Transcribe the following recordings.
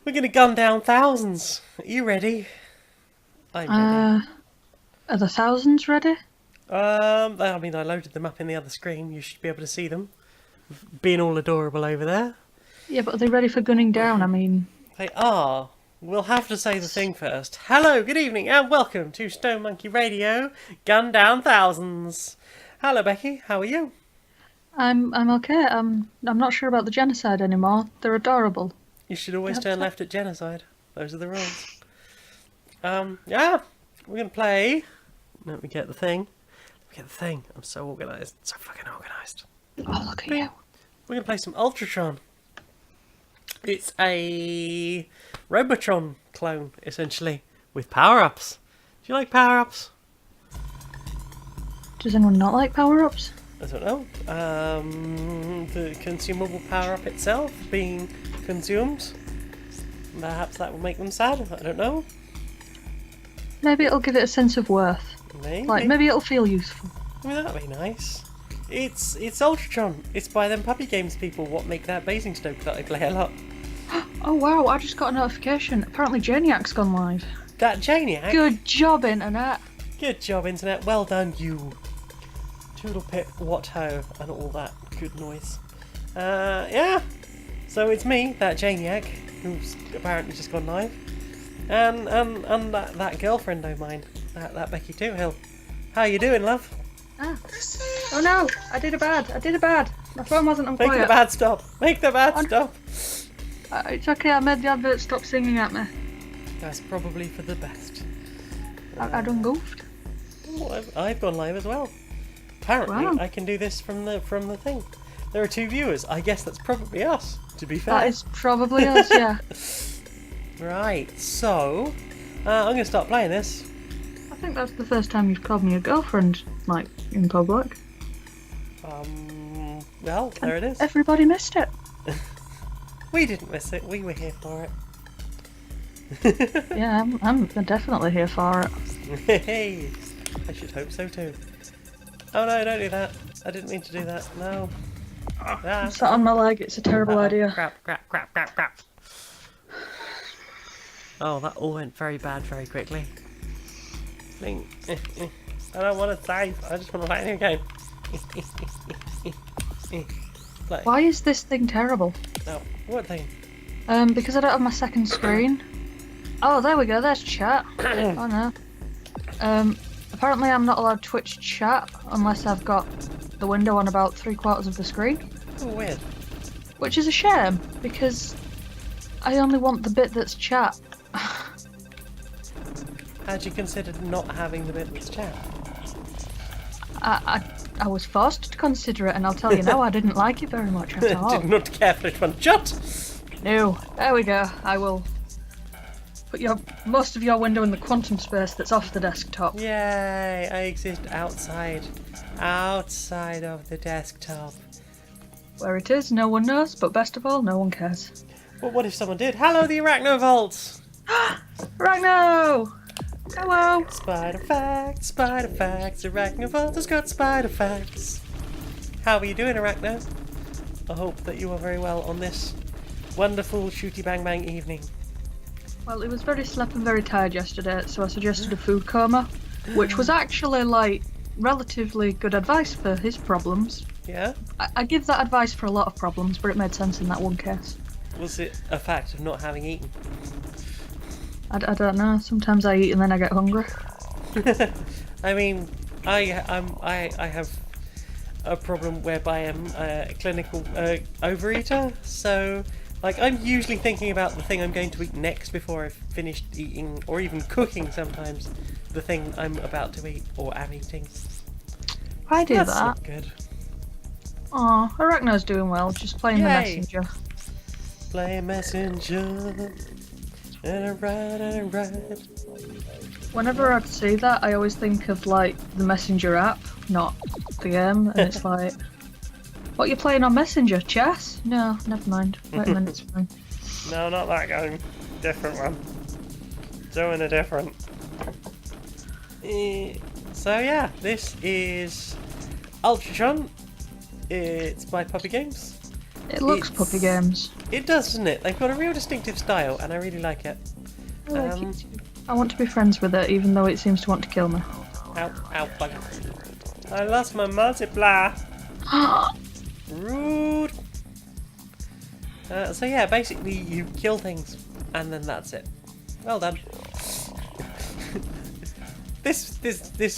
We're going to gun down thousands. Are you ready? I'm ready. Are the thousands ready? I mean, I loaded them up in the other screen. You should be able to see them. Being all adorable over there. Yeah, but are they ready for gunning down? I mean... They are. We'll have to say the thing first. Hello, good evening, and welcome to Stone Monkey Radio, Gun Down Thousands. Hello, Becky. How are you? I'm okay. I'm not sure about the genocide anymore. They're adorable. You should always turn left at genocide. Those are the rules. Yeah. We're going to play... Let me get the thing. I'm so organised. So fucking organised. Oh, look at you. We're going to play some Ultratron. It's a Robotron clone, essentially, with power-ups. Do you like power-ups? Does anyone not like power-ups? I don't know. The consumable power-up itself being consumed. Perhaps that will make them sad. I don't know. Maybe it'll give it a sense of worth. Maybe it'll feel useful. I mean, that'd be nice. It's Ultratron. It's by them Puppy Games people what make that Basingstoke that I play a lot. Oh wow, I just got a notification. Apparently Janiac's gone live. That Janiac? Good job, Internet. Good job, Internet. Well done, you. Toodle pip, what ho, and all that good noise. Yeah. So it's me, that Janiac, who's apparently just gone live. And that girlfriend of mine, that Becky Toohill. How you doing, love? Ah. Oh no, I did a bad. My phone wasn't on quiet. Make the bad stop. Make the bad stop. It's okay, I made the advert stop singing at me. That's probably for the best. I done goofed. Oh, I've gone live as well. Apparently, wow. I can do this from the thing. There are 2 viewers. I guess that's probably us, to be fair. That is probably us, yeah. Right, so I'm going to start playing this. I think that's the first time you've called me a girlfriend, like, in public. Well, there it is. Everybody missed it. We didn't miss it. We were here for it. Yeah, I'm definitely here for it. Hey, I should hope so too. Oh no, don't do that. I didn't mean to do that. No. I'm sat on my leg. It's a terrible idea. Crap. Oh, that all went very bad very quickly. I don't want to save. I just want to play a new game. Why is this thing terrible? Oh, what thing? Because I don't have my second screen. Oh, there we go. There's chat. Oh no. Apparently I'm not allowed Twitch chat unless I've got the window on about 3/4 of the screen. Oh, weird. Which is a shame because I only want the bit that's chat. Had you considered not having the bit with chat? I was forced to consider it, and I'll tell you now, I didn't like it very much at all. Did not care for it one jot. No, there we go. I will put most of your window in the quantum space that's off the desktop. Yay! I exist outside of the desktop. Where it is, no one knows, but best of all, no one cares. Well, what if someone did? Hello, the Arachnovault! Arachno! Hello! Spider facts, Arachnovault has got spider facts. How are you doing, Arachno? I hope that you are very well on this wonderful shooty bang bang evening. Well, he was very slept and very tired yesterday, so I suggested a food coma, which was actually, like, relatively good advice for his problems. Yeah? I give that advice for a lot of problems, but it made sense in that one case. Was it a fact of not having eaten? I don't know. Sometimes I eat and then I get hungry. I mean, I have a problem whereby I'm a clinical overeater, so like I'm usually thinking about the thing I'm going to eat next before I've finished eating, or even cooking sometimes, the thing I'm about to eat or am eating. I do That's that. not good. Aw, Arachno's doing well, just playing the messenger. Play messenger. And I ride. Whenever I see that, I always think of like the Messenger app, not the game, and it's like, what are you playing on Messenger? Chess? No, never mind. Wait a minute, it's fine. No, not that game. Different one. Doing a different. So yeah, this is Ultratron. It's by Puppy Games. It looks puppy games. It does, doesn't it? They've got a real distinctive style, and I really like it. I like it too. I want to be friends with it, even though it seems to want to kill me. Ow, ow, bugger. I lost my multiplier. Rude. So yeah, basically you kill things, and then that's it. Well done. This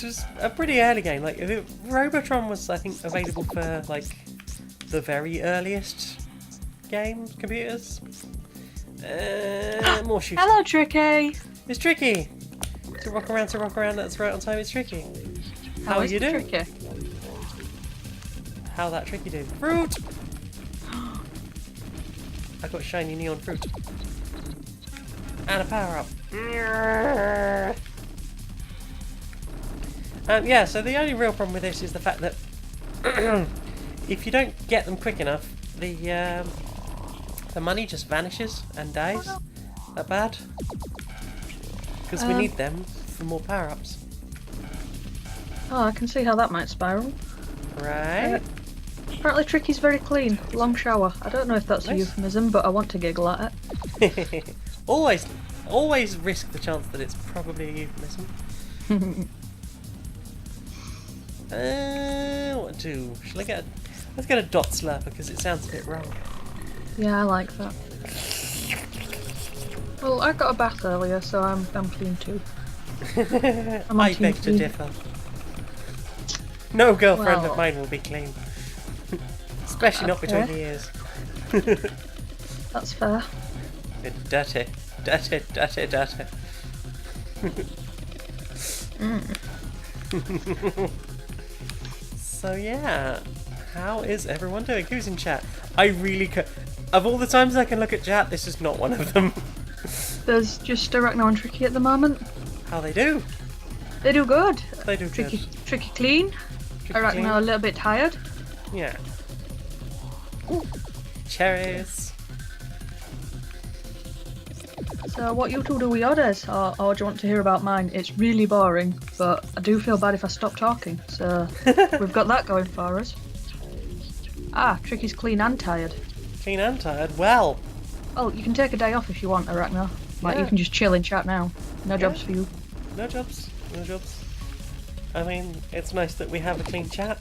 was a pretty early game. Like Robotron was, I think, available for like the very earliest computers. More shooting. Hello, Tricky. It's Tricky. To rock around, that's right on time. It's Tricky. How is you doing? Tricky? How that Tricky do? Fruit. I got shiny neon fruit and a power up. Yeah, so the only real problem with this is the fact that if you don't get them quick enough, the money just vanishes and dies. That bad? Because we need them for more power-ups. Oh, I can see how that might spiral. Right. Apparently Tricky's very clean. Long shower. I don't know if that's a Nice. euphemism, but I want to giggle at it. always risk the chance that it's probably a euphemism. What do? Shall I get let's get a dot slurper because it sounds a bit wrong. Yeah, I like that. Well, I got a bath earlier, so I'm clean too. I beg to differ. No girlfriend Well. of mine will be clean. Especially not between the ears. That's fair. Dirty. So yeah, how is everyone doing? Who's in chat? I really of all the times I can look at chat, this is not one of them. There's just Arachno and Tricky at the moment. How they do? They do good. They do Tricky, good. Tricky clean. Tricky Arachno clean. a little bit tired. Yeah. Ooh. Cherries. So what you two do with your days, or do you want to hear about mine? It's really boring, but I do feel bad if I stop talking, so we've got that going for us. Ah, Tricky's clean and tired. Clean and tired. Well. Oh, you can take a day off if you want, Arachno. Like, Yeah. you can just chill in chat now. No Yeah. jobs for you. No jobs. No jobs. I mean, it's nice that we have a clean chat.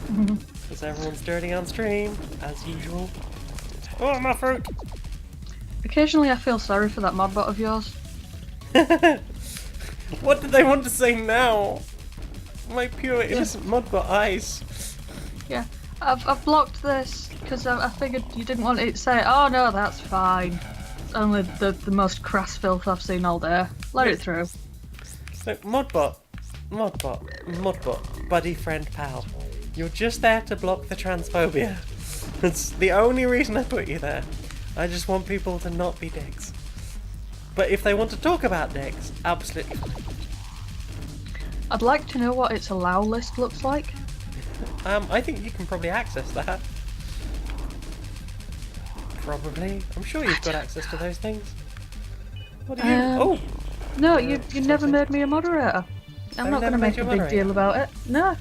Because everyone's dirty on stream, as usual. Oh, my fruit! Occasionally I feel sorry for that modbot of yours. What did they want to say now? My pure innocent modbot eyes. Yeah, I've blocked this because I figured you didn't want it to say, oh no, that's fine. It's only the most crass filth I've seen all day. Let it through. So, modbot, buddy, friend, pal. You're just there to block the transphobia. That's the only reason I put you there. I just want people to not be dicks. But if they want to talk about dicks, absolutely fine. I'd like to know what its allow list looks like. I think you can probably access that. Probably. I'm sure you've got access to those things. What do you... Oh! No, you never made me a moderator. I'm not going to make a big deal about it. No.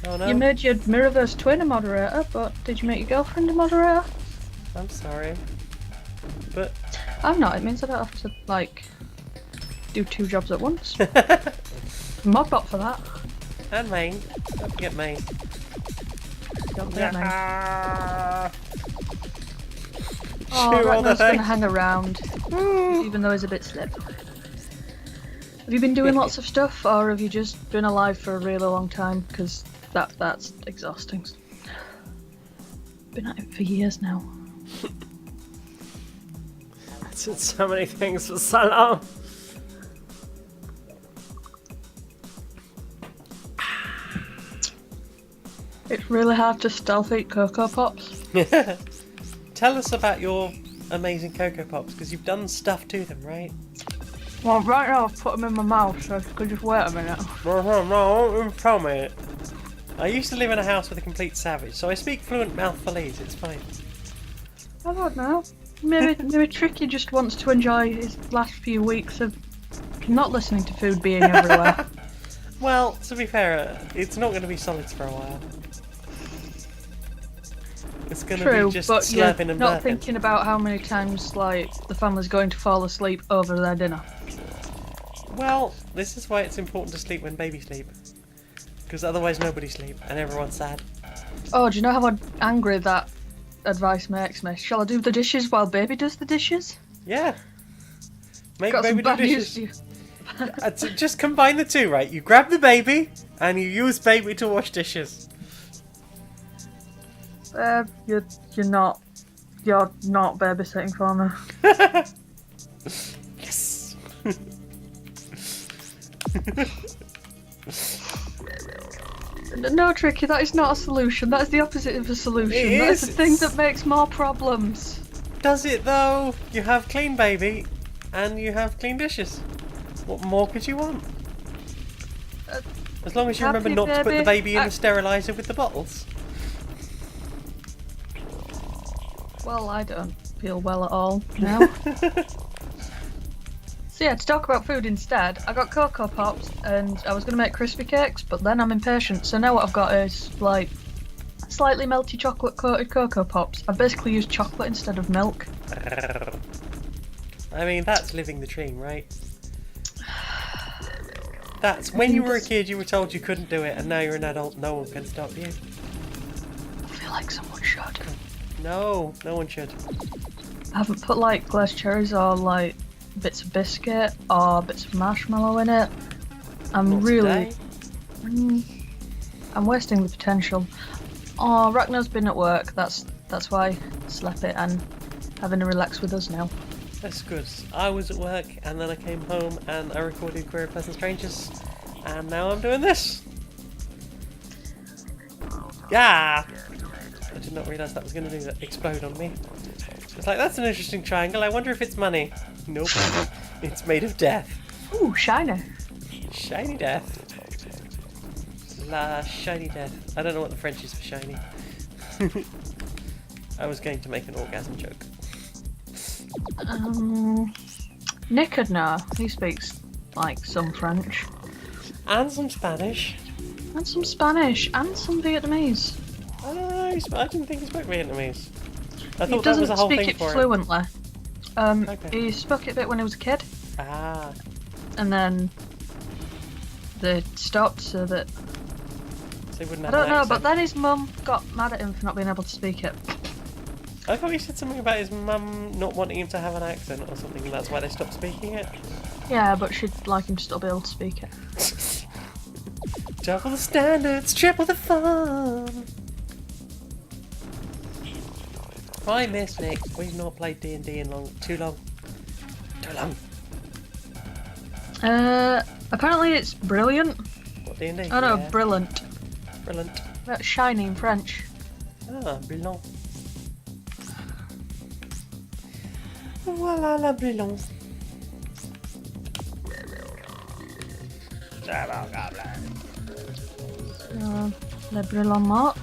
Oh no. You made your Mirrorverse twin a moderator, but did you make your girlfriend a moderator? I'm sorry. But... I'm not. It means I don't have to, like, do 2 jobs at once. Modbot for that. And main. Don't forget main. Don't forget me. Yeah. Oh, Shoot all the Ragnar's gonna things. hang around, even though he's a bit slip. Have you been doing lots of stuff, or have you just been alive for a really long time? Because that's exhausting. Been at it for years now. I did so many things for so long. It's really hard to stealth eat Cocoa Pops. Tell us about your amazing Cocoa Pops, because you've done stuff to them, right? Well, right now I've put them in my mouth, so if you could just wait a minute. No, tell me. I used to live in a house with a complete savage, so I speak fluent mouthfulese, it's fine. I don't know. Maybe Tricky just wants to enjoy his last few weeks of not listening to food being everywhere. Well, to be fair, it's not going to be solids for a while. It's gonna True, be just but you're slurping and not burping. thinking about how many times like the family's going to fall asleep over their dinner. Well, this is why it's important to sleep when babies sleep. Because otherwise nobody sleep and everyone's sad. Oh, do you know how angry that advice makes me? Shall I do the dishes while baby does the dishes? Yeah. Make Got some baby do bad news dishes. for you. Just combine the two, right? You grab the baby and you use baby to wash dishes. You're not babysitting for me. Yes. No, Tricky, that is not a solution. That is the opposite of a solution. It That is. is the thing that makes more problems. Does it though? You have clean baby and you have clean dishes. What more could you want? As long as you remember Happy not to put the baby in baby. the steriliser with the bottles. Well, I don't feel well at all now. So yeah, to talk about food instead, I got Cocoa Pops and I was going to make crispy cakes, but then I'm impatient, so now what I've got is like slightly melty chocolate coated Cocoa Pops. I've basically used chocolate instead of milk. I mean, that's living the dream, right? That's when you were a kid, you were told you couldn't do it, and now you're an adult, no one can stop you. I feel like someone should. No, no one should. I haven't put like glazed cherries or like bits of biscuit or bits of marshmallow in it. I'm Not really... today. I'm wasting the potential. Oh, Ragnar's been at work, that's why I slept it and having to relax with us now. That's good. I was at work, and then I came home, and I recorded Queer of Pleasant Strangers, and now I'm doing this. Yeah! I did not realise that was going to do that. Explode on me. It's like, that's an interesting triangle. I wonder if it's money. Nope. It's made of death. Ooh, shiny. Shiny death. La shiny death. I don't know what the French is for shiny. I was going to make an orgasm joke. Nick would know. He speaks like some French. And some Spanish. And some Spanish. And some Vietnamese. I don't know. I didn't think he spoke Vietnamese. I He thought that doesn't was a whole speak thing it for him. fluently. Okay. He spoke it a bit when he was a kid. Ah. And then they stopped so that... So he wouldn't I have don't an know, accent. but then his mum got mad at him for not being able to speak it. I thought he said something about his mum not wanting him to have an accent or something, and that's why they stopped speaking it. Yeah, but she'd like him to still be able to speak it. Double the standards, triple the fun. I miss Nick. We've not played D&D in too long. Too long. Apparently it's brilliant. What D&D? Oh no, Yeah. brilliant. Brilliant. That's shiny in French. Ah, brilliant. Voilà la brilliant. Le brillant mort.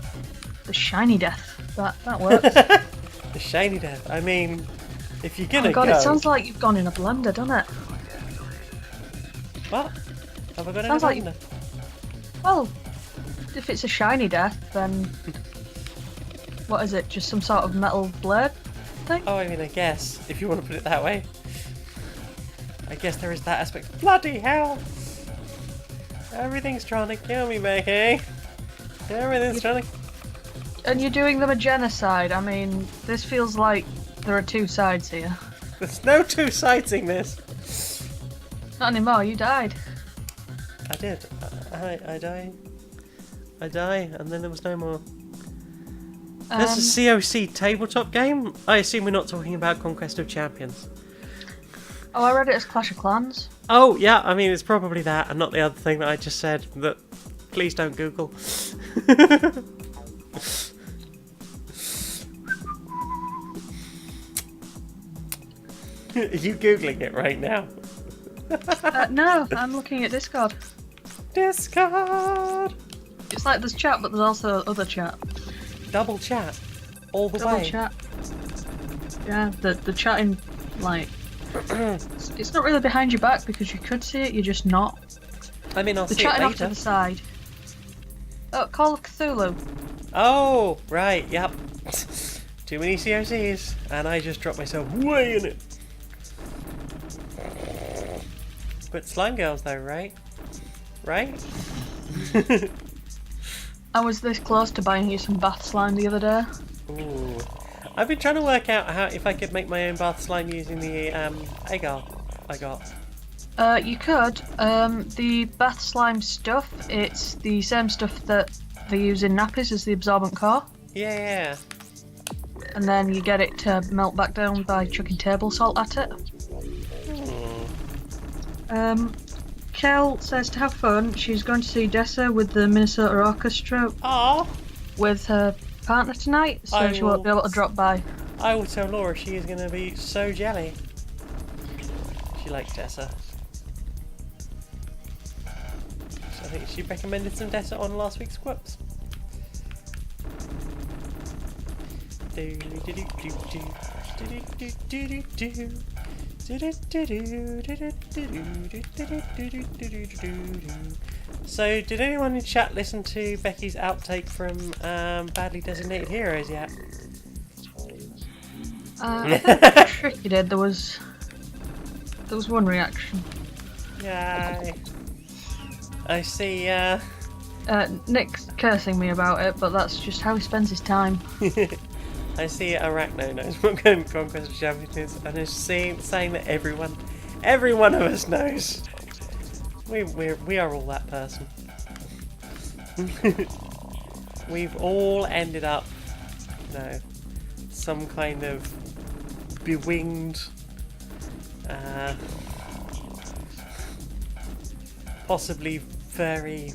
The shiny death. That works. The shiny death. I mean, if you're Oh gonna my god, go... it sounds like you've gone in a blender, doesn't it? What? Have I got Sounds any like- Well, if it's a shiny death, then what is it? Just some sort of metal blade thing? Oh, I mean, I guess, if you want to put it that way. I guess there is that aspect. Bloody hell! Everything's trying to kill me, Becky. Everything's trying to... And you're doing them a genocide. I mean, this feels like there are two sides here. There's no two-siding this. Not anymore, you died. I did. I died. I die, and then there was no more. This is a COC tabletop game? I assume we're not talking about Conquest of Champions. Oh, I read it as Clash of Clans. Oh, yeah, I mean, it's probably that, and not the other thing that I just said, that please don't Google. Are you Googling it right now? No, I'm looking at Discord. Discard! It's like there's chat, but there's also other chat. Double chat. All the Double way. chat. Yeah, the chatting, like... it's not really behind your back because you could see it, you're just not. I mean, I'll The see it chatting off to later. the side. Oh, Call of Cthulhu. Oh, right, yep. Too many COCs, and I just dropped myself way in it. But slime girls though, right? Right? I was this close to buying you some bath slime the other day. Ooh. I've been trying to work out how if I could make my own bath slime using the agar I got. You could. The bath slime stuff, it's the same stuff that they use in nappies as the absorbent core. Yeah. And then you get it to melt back down by chucking table salt at it. Kel says to have fun. She's going to see Dessa with the Minnesota Orchestra Aww. with her partner tonight, so she won't be able to drop by. I will tell Laura she is going to be so jelly. She likes Dessa. So I think she recommended some Dessa on last week's Squips. So, did anyone in chat listen to Becky's outtake from Badly Designated Heroes yet? I think Tricky did. There was one reaction. Yay! I see. Nick's cursing me about it, but that's just how he spends his time. I see Arachno knows what Conquest of Champions is, and is saying that every one of us knows. We are all that person. We've all ended up, some kind of bewinged, possibly furry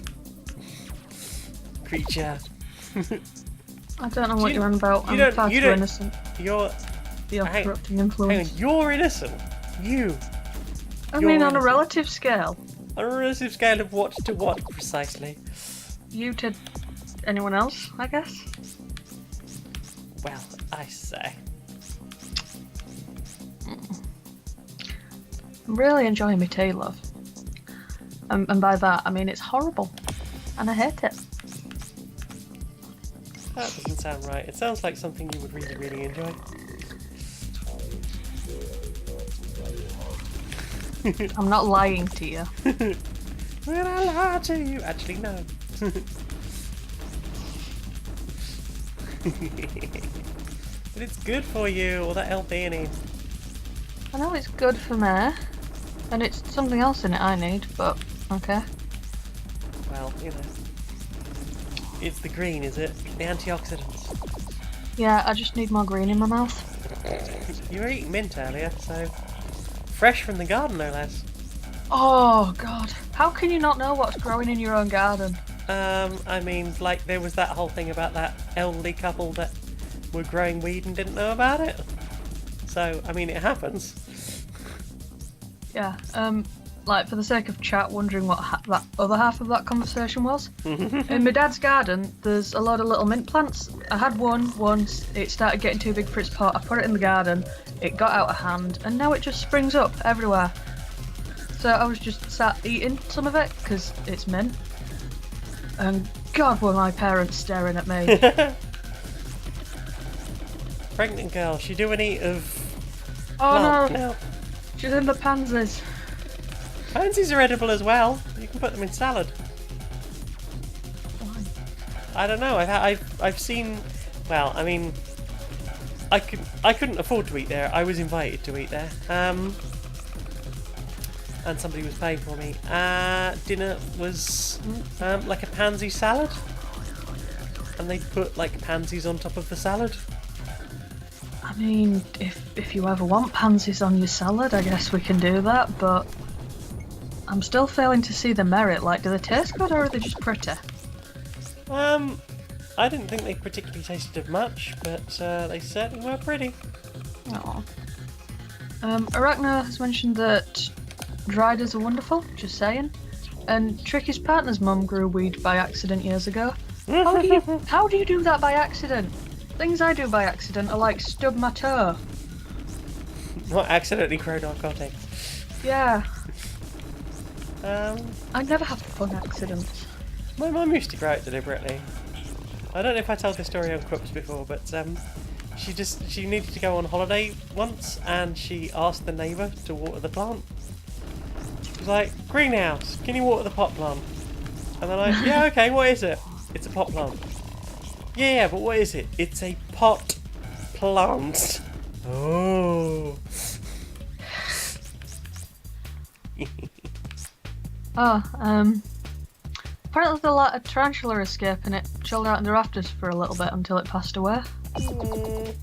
creature. I don't know what you're on about. I'm far too innocent. You're corrupting influence. Hang on, you're innocent. I mean, on a relative scale. On a relative scale of what to what precisely? You to anyone else, I guess. Well, I say. I'm really enjoying my tea, love. And by that, I mean it's horrible. And I hate it. That doesn't sound right. It sounds like something you would really, really enjoy. I'm not lying to you. Will I lie to you? Actually, no. But it's good for you, all that L-theanine. I know it's good for me. And it's something else in it I need, but okay. Well, it's the green, is it? The antioxidants. Yeah, I just need more green in my mouth. You were eating mint earlier, so... Fresh from the garden, no less. Oh, God. How can you not know what's growing in your own garden? I mean, like, there was that whole thing about that elderly couple that were growing weed and didn't know about it. So, I mean, it happens. Yeah, like, for the sake of chat, wondering what that other half of that conversation was. In my dad's garden, there's a lot of little mint plants. I had one once, it started getting too big for its pot, I put it in the garden, it got out of hand, and now it just springs up everywhere. So I was just sat eating some of it, because it's mint. And God, were my parents staring at me. Pregnant girl, she do an eat of... Oh no. No! She's in the pansies. Pansies are edible as well. You can put them in salad. Why? I don't know. I've seen. Well, I mean, I couldn't afford to eat there. I was invited to eat there. And somebody was paying for me. Dinner was like a pansy salad, and they put like pansies on top of the salad. I mean, if you ever want pansies on your salad, I guess we can do that, but I'm still failing to see the merit. Like, do they taste good or are they just pretty? I didn't think they particularly tasted of much, but they certainly were pretty. Aww. Arachna has mentioned that driders are wonderful, just saying. And Tricky's partner's mum grew weed by accident years ago. How do you do that by accident? Things I do by accident are like stub my toe. Not accidentally grow narcotics. Yeah. I never have fun accidents. My mum used to grow it deliberately. I don't know if I told this story on Crooks before, but she needed to go on holiday once, and she asked the neighbour to water the plant. She was like, "Greenhouse, can you water the pot plant?" And they're like, "Yeah, okay. What is it?" "It's a pot plant." Yeah, but what is it?" "It's a pot plant." Oh. Apparently they let a tarantula escape and it chilled out in the rafters for a little bit until it passed away. No,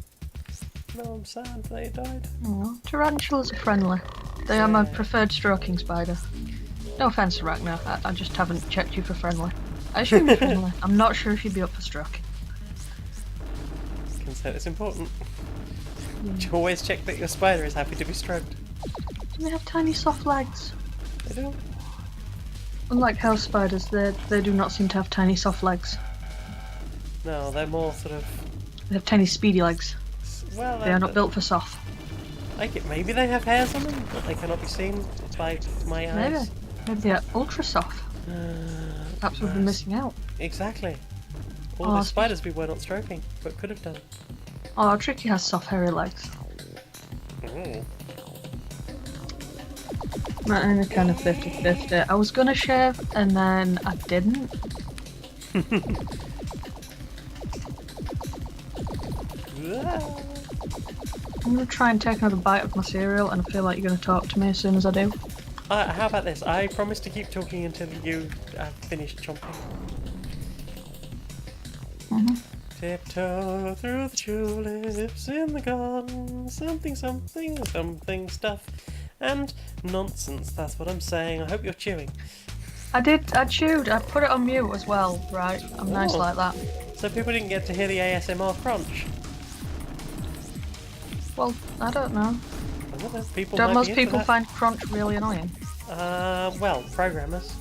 I'm sad that it died. Oh, tarantulas are friendly. They are my preferred stroking spider. No offence, Arachno, I just haven't checked you for friendly. I assume you're friendly. I'm not sure if you'd be up for stroking. Consent is important. You always check that your spider is happy to be stroked. Do they have tiny soft legs? They do. Unlike house spiders, they do not seem to have tiny soft legs. No, they're more sort of... They have tiny speedy legs. Well, They are not built for soft. Maybe they have hairs on them, but they cannot be seen by my eyes. Maybe they are ultra soft. Perhaps we've been missing out. Exactly. All the spiders we were not stroking, but could have done. Oh, Tricky has soft hairy legs. Mm. I'm kind of 50-50. I was gonna shave and then I didn't. I'm gonna try and take another bite of my cereal and I feel like you're gonna talk to me as soon as I do. How about this? I promise to keep talking until you have finished chomping. Tiptoe through the tulips in the garden, something stuff, and nonsense, that's what I'm saying. I hope you're chewing. I chewed. I put it on mute as well, right? I'm nice like that. So people didn't get to hear the ASMR crunch? Well, I don't know. I don't know. Don't most people find crunch really annoying? Well, programmers.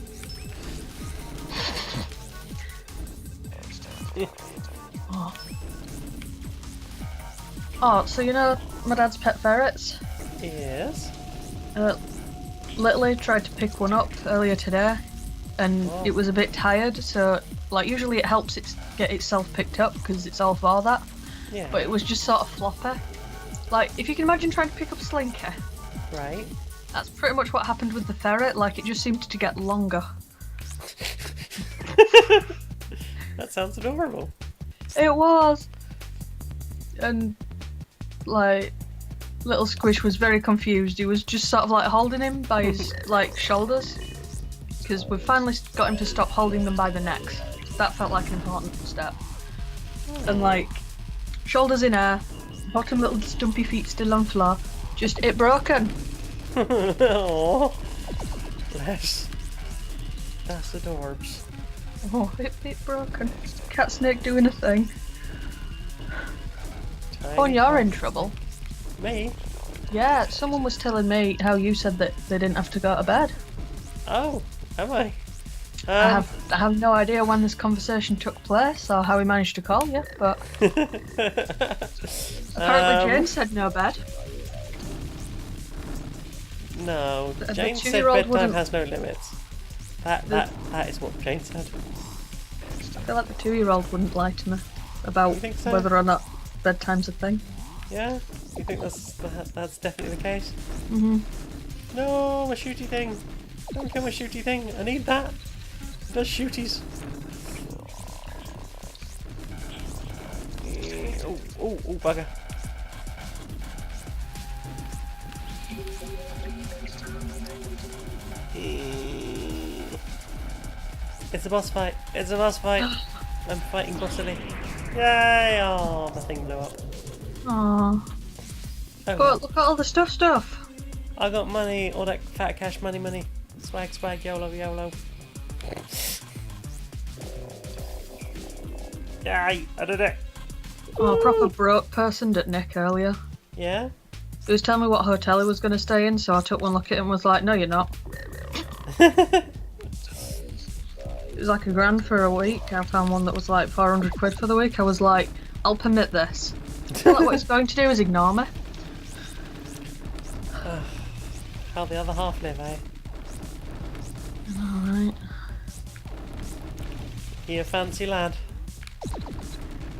Oh, so you know my dad's pet ferrets? Yes. Literally tried to pick one up earlier today, and it was a bit tired. So, like, usually it helps it get itself picked up because it's all for that. Yeah. But it was just sort of floppy. Like, if you can imagine trying to pick up a slinky. Right. That's pretty much what happened with the ferret. Like, it just seemed to get longer. That sounds adorable. It was. And, like, little Squish was very confused. He was just sort of like holding him by his like shoulders, because we finally got him to stop holding them by the necks. That felt like an important step. And like, shoulders in air, bottom little stumpy feet still on floor. Just it broken. Aww. Bless. That's adorbs. Oh, it broken. Cat snake doing a thing. Oh, and you're in trouble. Me? Yeah, someone was telling me how you said that they didn't have to go to bed. Oh, am I? I have no idea when this conversation took place or how he managed to call you, but apparently Jane said no bed. No, The Jane said 2-year-old bedtime wouldn't- has no limits. That is what Jane said. I feel like the 2-year-old wouldn't lie to me about You think so? whether or not bedtime's a thing. Yeah? You think that's definitely the case? Mhm. No, my shooty thing. Don't kill my shooty thing. I need that. It does shooties. Oh, bugger. It's a boss fight. It's a boss fight. I'm fighting Bossily. Yay! Oh, the thing blew up. Aww. Oh, But look at all the stuff. I got money, all that fat cash money. Swag, YOLO. Yay! I did it! Oh, proper broke person at Nick earlier. Yeah? He was telling me what hotel he was going to stay in, so I took one look at him and was like, no, you're not. It was like $1,000 for a week. I found one that was like 400 quid for the week. I was like, I'll permit this. I feel like what he's going to do is ignore me. How the other half live, eh? Alright. You a fancy lad?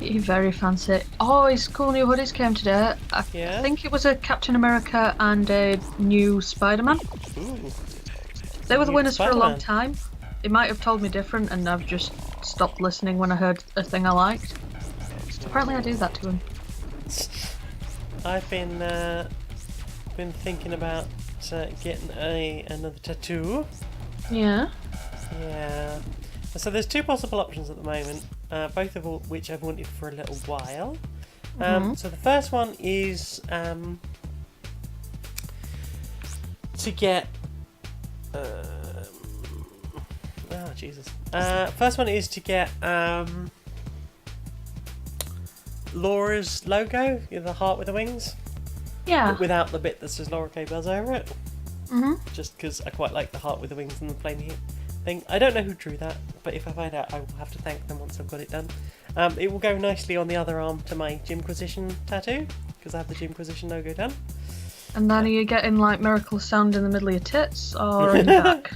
He very fancy. Oh, his cool new hoodies came today. I think it was a Captain America and a new Spider-Man. Ooh. They were the New winners for a long Spider-Man. time. It might have told me different, and I've just stopped listening when I heard a thing I liked. Apparently, I do that to him. I've been thinking about getting another tattoo. Yeah. Yeah. So there's two possible options at the moment, both of which I've wanted for a little while. So the first one is to get. Oh Jesus! First one is to get Laura's logo, the heart with the wings. Yeah. But without the bit that says Laura K. Buzz over it. Mhm. Just because I quite like the heart with the wings and the plain thing. I don't know who drew that, but if I find out, I will have to thank them once I've got it done. It will go nicely on the other arm to my Gymquisition tattoo, because I have the Gymquisition logo done. And then are you getting like Miracle of Sound in the middle of your tits or in the back?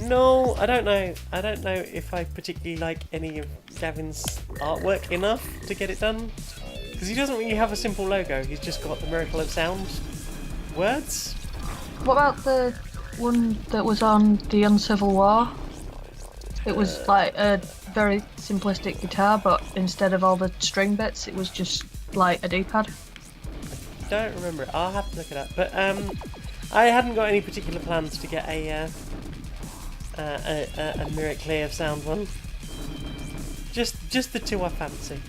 No, I don't know. I don't know if I particularly like any of Gavin's artwork enough to get it done. Because he doesn't really have a simple logo, he's just got the Miracle of Sound words. What about the one that was on the Uncivil War? It was like a very simplistic guitar, but instead of all the string bits, it was just like a D-pad. I don't remember it. I'll have to look it up. But I hadn't got any particular plans to get a Miracle of Sound one. Just the two I fancy.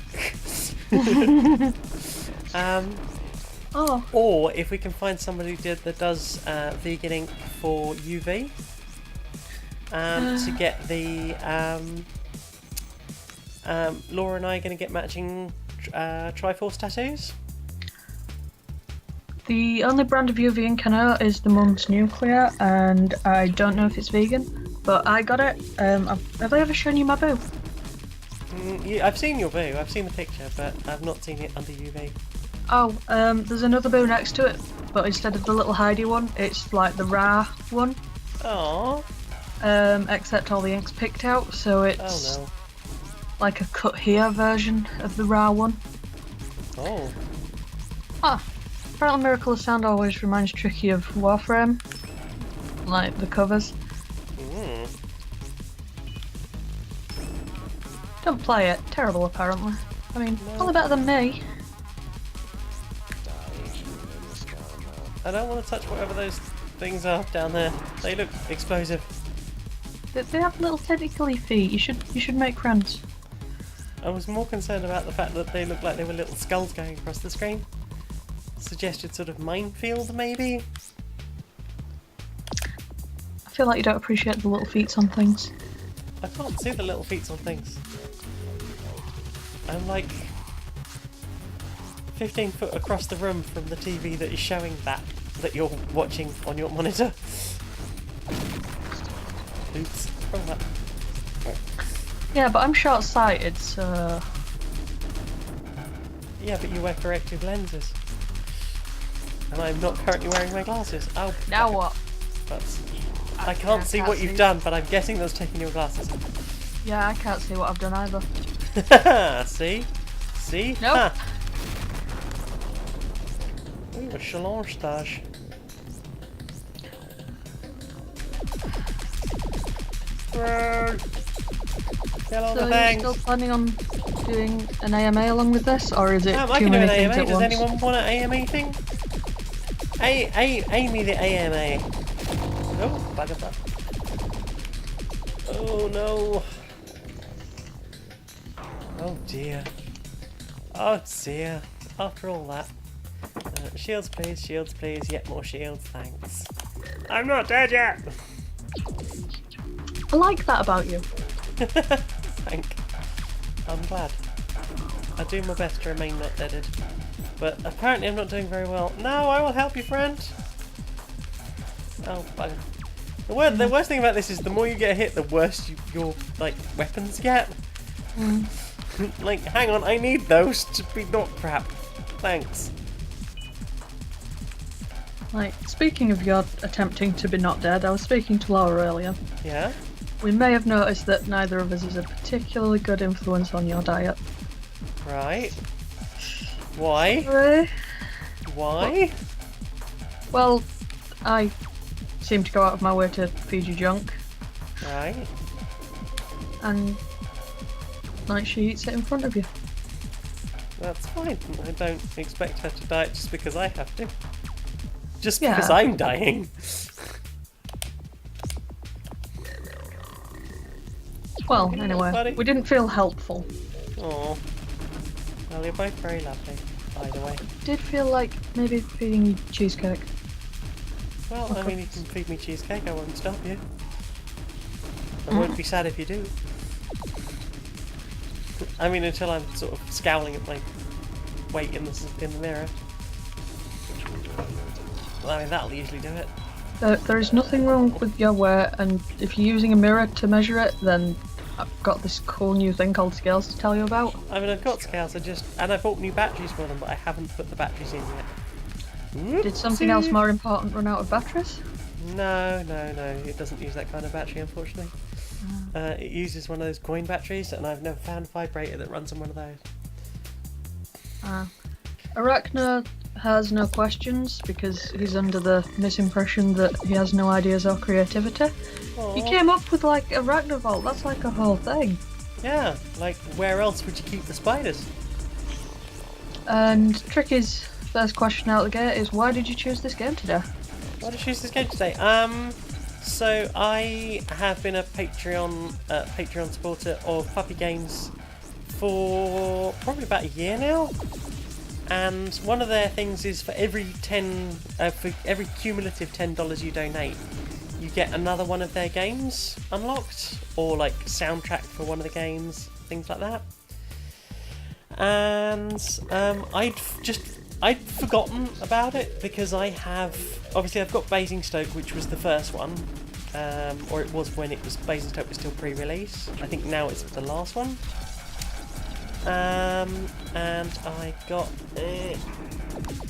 Or if we can find somebody that does vegan ink for UV, to get the Laura and I are going to get matching Triforce tattoos. The only brand of UV ink I know is the Mum's Nuclear, and I don't know if it's vegan, but I got it. Have I ever shown you my boo? I've seen your boo, I've seen the picture, but I've not seen it under UV. Oh, there's another boo next to it, but instead of the little Heidi one, it's like the Ra one. Aww. Except all the ink's picked out, so it's Oh no. like a cut here version of the Ra one. Oh. Apparently Miracle of Sound always reminds Tricky of Warframe. Like the covers. Don't play it. Terrible, apparently. I mean, probably better than me. I don't want to touch whatever those things are down there. They look explosive. They have little tentacly feet. You should make friends. I was more concerned about the fact that they looked like they were little skulls going across the screen. Suggested sort of minefield, maybe? I feel like you don't appreciate the little feet on things. I can't see the little feet on things. I'm like 15 foot across the room from the TV that is showing that you're watching on your monitor. Oops. Oh, that. Yeah, but I'm short-sighted, so... Yeah, but you wear corrective lenses. And I'm not currently wearing my glasses. Oh, Now what? I can't see what you've done, but I'm guessing that's taking your glasses off. Yeah, I can't see what I've done either. See? See? Nope. Ha. Ooh, a Chalon stage. Kill all So the are you things. still planning on doing an AMA along with this, or is it I too can do many an things AMA. at Does once? anyone want an AMA thing? Amy the AMA. Oh, bugger that. Oh no. Oh dear. Oh dear. After all that. Shields please, yet more shields, thanks. I'm not dead yet! I like that about you. I'm glad. I do my best to remain not deaded. But apparently I'm not doing very well. No, I will help you, friend! Oh, bugger. The worst thing about this is the more you get hit, the worse your like weapons get. Like, hang on, I need those to be not crap. Thanks. Like, speaking of your attempting to be not dead, I was speaking to Laura earlier. Yeah? We may have noticed that neither of us is a particularly good influence on your diet. Right. Why? Why? Well, I seem to go out of my way to feed you junk, Right. and like she eats it in front of you. That's fine. I don't expect her to diet just because I have to. Just Yeah. because I'm dying. Well, Okay, anyway, buddy. we didn't feel helpful. Oh. Well, you're both very lovely, by the way. Did feel like maybe feeding you cheesecake. Well, I mean, you can feed me cheesecake, I won't stop you. I won't be sad if you do. I mean, until I'm sort of scowling at my weight in the mirror. Well, I mean, that'll usually do it. There is nothing wrong with your weight, and if you're using a mirror to measure it, then I've got this cool new thing called scales to tell you about. I mean, I've got scales, and I bought new batteries for them, but I haven't put the batteries in yet. Did something else more important run out of batteries? No, it doesn't use that kind of battery, unfortunately. It uses one of those coin batteries, and I've never found a vibrator that runs on one of those. Arachna has no questions because he's under the misimpression that he has no ideas or creativity. Aww. You came up with like Arachnovolt, that's like a whole thing. Yeah, like where else would you keep the spiders? And Tricky's first question out the gate is, why did you choose this game today? Why did I choose this game today? So I have been a Patreon supporter of Puppy Games for probably about a year now, and one of their things is for every cumulative $10 you donate, you get another one of their games unlocked, or like soundtrack for one of the games, things like that. And I'd forgotten about it because I've got Basingstoke, which was the first one, or it was when Basingstoke was still pre-release. I think now it's the last one. And I got it.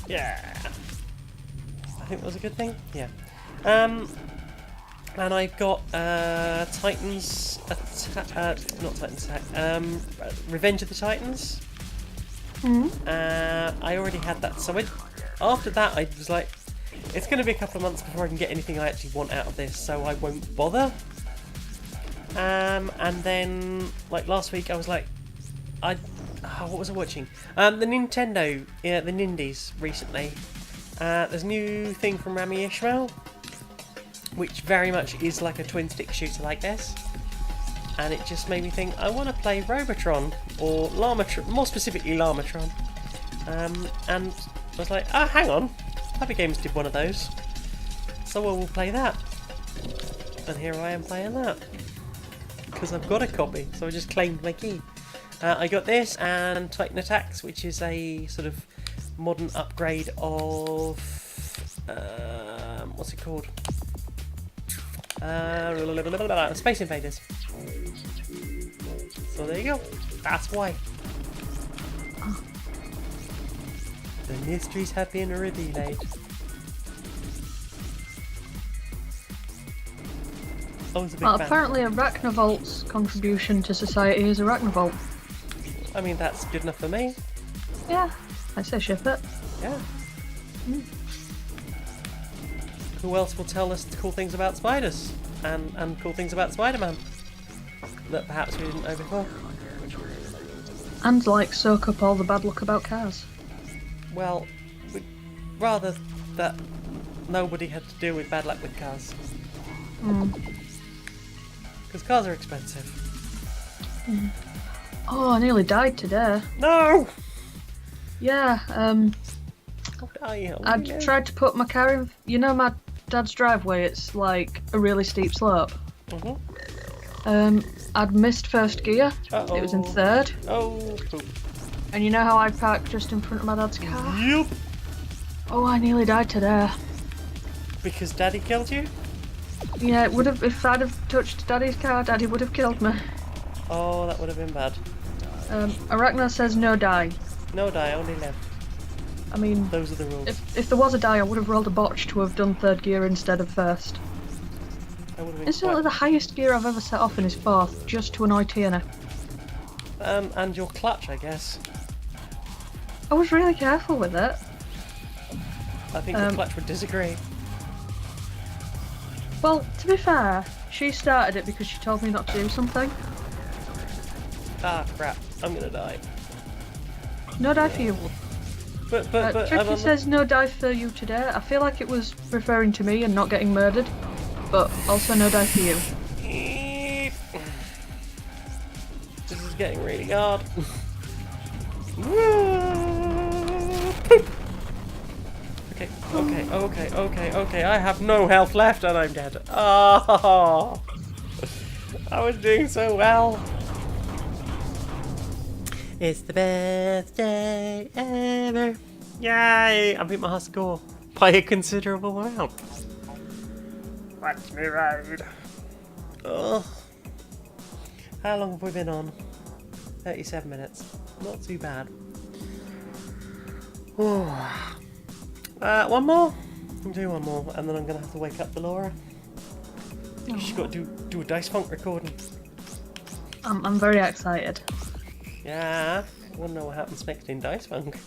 Yeah, I think that was a good thing. Yeah. And I got Titans Attack, not Titans Attack, Revenge of the Titans. I already had that, so after that I was like, it's going to be a couple of months before I can get anything I actually want out of this, so I won't bother. And then, like last week, I was like, what was I watching? The Nintendo, the Nindies recently. There's a new thing from Rami Ishmael, which very much is like a twin stick shooter like this. And it just made me think, I want to play Robotron, or Lamatron, more specifically Lamatron. And I was like, hang on, Puppy Games did one of those, so I will play that. And here I am playing that. Because I've got a copy, so I just claimed my key. I got this, and Titan Attacks, which is a sort of modern upgrade of... what's it called? Space Invaders. So there you go. That's why. The mysteries have been revealed. I was a big fan. Apparently Arachnovolt's contribution to society is Arachnovolt. I mean, that's good enough for me. Yeah, I say ship it. Yeah. Who else will tell us cool things about spiders? And cool things about Spider-Man that perhaps we didn't know before. And like soak up all the bad luck about cars. Well, we'd rather that nobody had to deal with bad luck with cars. Because cars are expensive. Oh, I nearly died today. No! Yeah, I tried to put my car in, you know my dad's driveway, it's like a really steep slope. I'd missed first gear. It was in third. Oh, poop. And you know how I parked just in front of my dad's car? Yup. Oh, I nearly died today. Because Daddy killed you? Yeah, it would have, if I'd have touched Daddy's car, Daddy would have killed me. Oh, that would have been bad. Arachna says no die. No die, only left. I mean, those are the rules. If there was a die, I would have rolled a botch to have done third gear instead of first. Instantly, the highest gear I've ever set off in is fourth, just to annoy Tiana. And your clutch, I guess. I was really careful with it. I think the clutch would disagree. Well, to be fair, she started it because she told me not to do something. Ah, crap. I'm gonna die. No die for you. But Tricky says no die for you today. I feel like it was referring to me and not getting murdered. But also no die for you. This is getting really hard. Okay. I have no health left and I'm dead. Oh, I was doing so well. It's the best day ever. Yay! I beat my high score by a considerable amount. Watch me ride. Oh. How long have we been on? 37 minutes. Not too bad. One more? I'll do one more, and then I'm going to have to wake up the Laura. She's got to do a Dice Funk recording. I'm very excited. Yeah, I want to know what happens next in Dice Funk.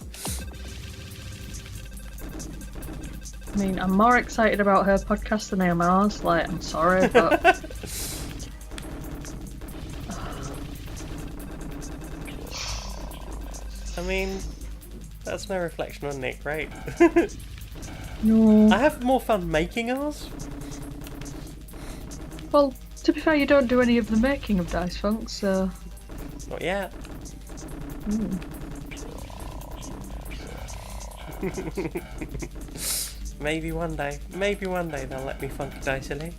I mean, I'm more excited about her podcast than I am ours. Like, I'm sorry, but... I mean, that's no reflection on Nick, right? No. I have more fun making ours. Well, to be fair, you don't do any of the making of Dice Funk, so... Not yet. Maybe one day they'll let me funk dicily.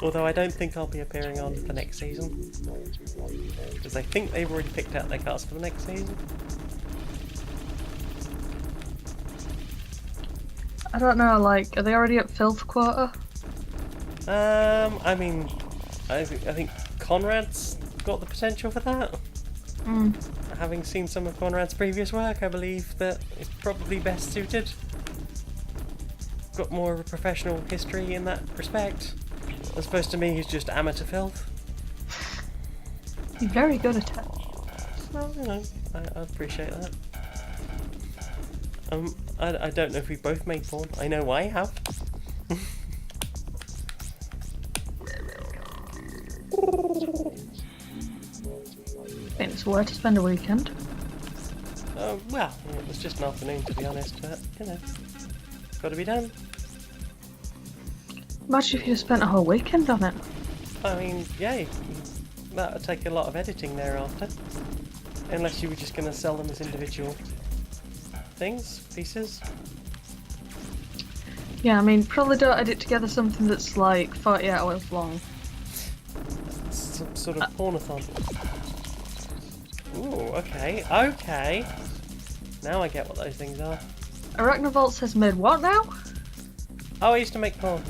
Although I don't think I'll be appearing on the next season. Because I think they've already picked out their cast for the next season. I don't know, like, are they already at filth quota? I mean, I think Conrad's got the potential for that. Having seen some of Conrad's previous work, I believe that it's probably best suited. Got more of a professional history in that respect, as opposed to me who's just amateur filth. You're very good at it. Well, you know, I appreciate that. I don't know if we both made porn. I know I have. I think it's worth to spend a weekend. Well, it was just an afternoon to be honest, but, you know, got to be done. Imagine if you spent a whole weekend on it. I mean, yeah, that would take a lot of editing thereafter. Unless you were just going to sell them as individual things, pieces. Yeah, I mean, probably don't edit together something that's like 48 hours long. Some sort of pornathon. Ooh, okay. Now I get what those things are. Arachnovolt says made what now? Oh, I used to make porn.